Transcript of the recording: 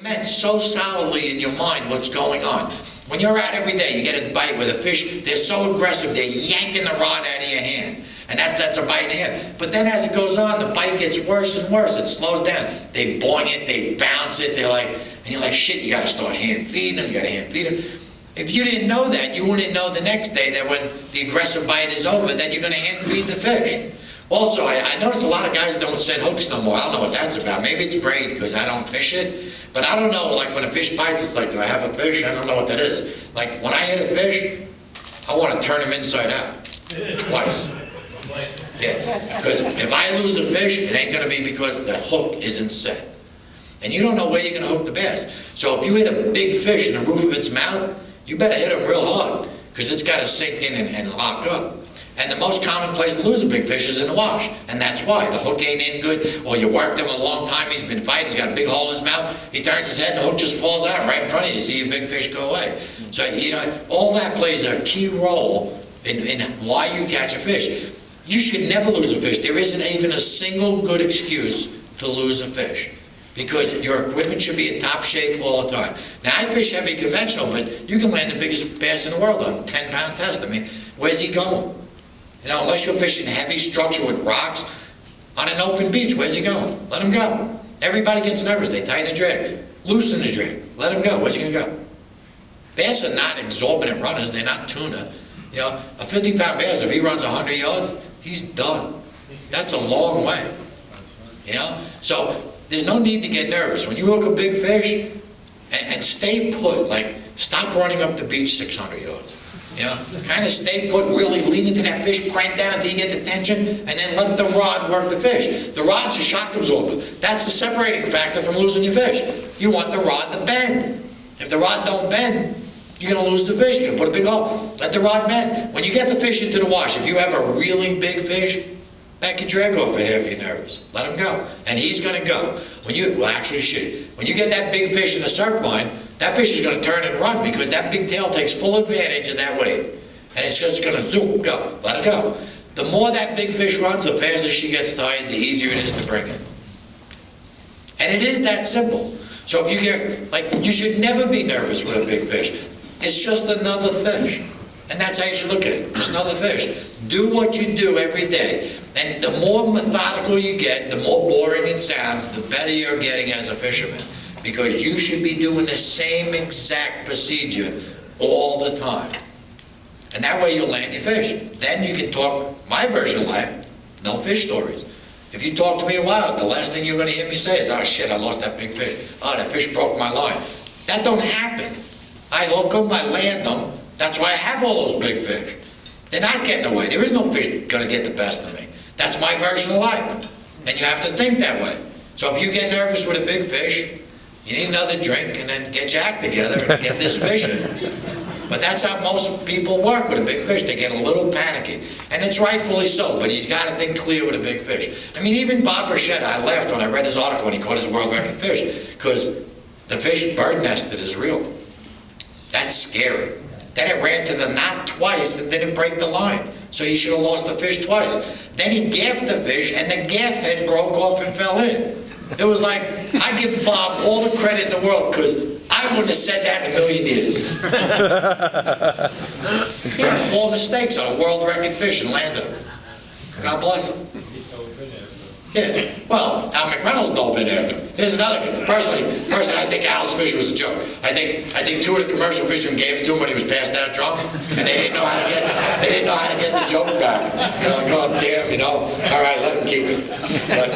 cement so solidly in your mind what's going on. When you're out every day, you get a bite with a fish, they're so aggressive, they're yanking the rod out of your hand. And that's a bite in the head. But then as it goes on, the bite gets worse and worse. It slows down. They boing it, they bounce it, and you're like, shit, you gotta start hand feeding them, you gotta hand feed them. If you didn't know that, you wouldn't know the next day that when the aggressive bite is over, that you're gonna hand feed the fish. Also, I notice a lot of guys don't set hooks no more. I don't know what that's about. Maybe it's braid because I don't fish it. But I don't know, like when a fish bites, it's like, do I have a fish? I don't know what that is. Like when I hit a fish, I want to turn him inside out. Twice. Yeah, because if I lose a fish, it ain't going to be because the hook isn't set. And you don't know where you're going to hook the bass. So if you hit a big fish in the roof of its mouth, you better hit him real hard because it's got to sink in and lock up. And the most common place to lose a big fish is in the wash. And that's why. The hook ain't in good, or you worked him a long time, he's been fighting, he's got a big hole in his mouth, he turns his head, the hook just falls out right in front of you. You see a big fish go away. So, you know, all that plays a key role in why you catch a fish. You should never lose a fish. There isn't even a single good excuse to lose a fish, because your equipment should be in top shape all the time. Now, I fish heavy conventional, but you can land the biggest bass in the world on a 10-pound test. I mean, where's he going? You know, unless you're fishing heavy structure with rocks on an open beach, where's he going? Let him go. Everybody gets nervous. They tighten the drag, loosen the drag, let him go. Where's he going to go? Bass are not exorbitant runners. They're not tuna. You know, a 50-pound bass, if he runs 100 yards, he's done. That's a long way. You know? So there's no need to get nervous. When you hook a big fish, and stay put, like stop running up the beach 600 yards. You know, kind of stay put, really lean into that fish, crank down until you get the tension, and then let the rod work the fish. The rod's a shock absorber. That's the separating factor from losing your fish. You want the rod to bend. If the rod don't bend, you're going to lose the fish. You're going to put a big hole. Let the rod bend. When you get the fish into the wash, if you have a really big fish, back your drag off for half your nerves. Let him go. And he's going to go. When you get that big fish in the surf line, that fish is going to turn and run because that big tail takes full advantage of that wave. And it's just going to zoom, go, let it go. The more that big fish runs, the faster she gets tired, the easier it is to bring it. And it is that simple. So if you get, like, you should never be nervous with a big fish. It's just another fish. And that's how you should look at it, just another fish. Do what you do every day. And the more methodical you get, the more boring it sounds, the better you're getting as a fisherman. Because you should be doing the same exact procedure all the time. And that way you'll land your fish. Then you can talk, my version of life, no fish stories. If you talk to me a while, the last thing you're going to hear me say is, oh shit, I lost that big fish. Oh, that fish broke my line. That don't happen. I hook them, I land them. That's why I have all those big fish. They're not getting away. There is no fish going to get the best of me. That's my version of life. And you have to think that way. So if you get nervous with a big fish, you need another drink and then get your act together and get this fishing. But that's how most people work with a big fish. They get a little panicky. And it's rightfully so, but you've got to think clear with a big fish. I mean, even Bob Brechetta, I laughed when I read his article when he caught his world record fish, because the fish bird nested is real. That's scary. Then it ran to the knot twice and didn't break the line. So he should have lost the fish twice. Then he gaffed the fish and the gaff head broke off and fell in. It was like, I give Bob all the credit in the world because I wouldn't have said that in a million years. He had 4 mistakes on a world record fish and landed them. God bless him. Yeah, well, Al McReynolds dove in after him. Here's another, personally, I think Al's fish was a joke. I think 2 of the commercial fishermen gave it to him when he was passed out drunk, and they didn't know how to get the joke back. You know, like, oh damn, you know, all right, let him keep it. But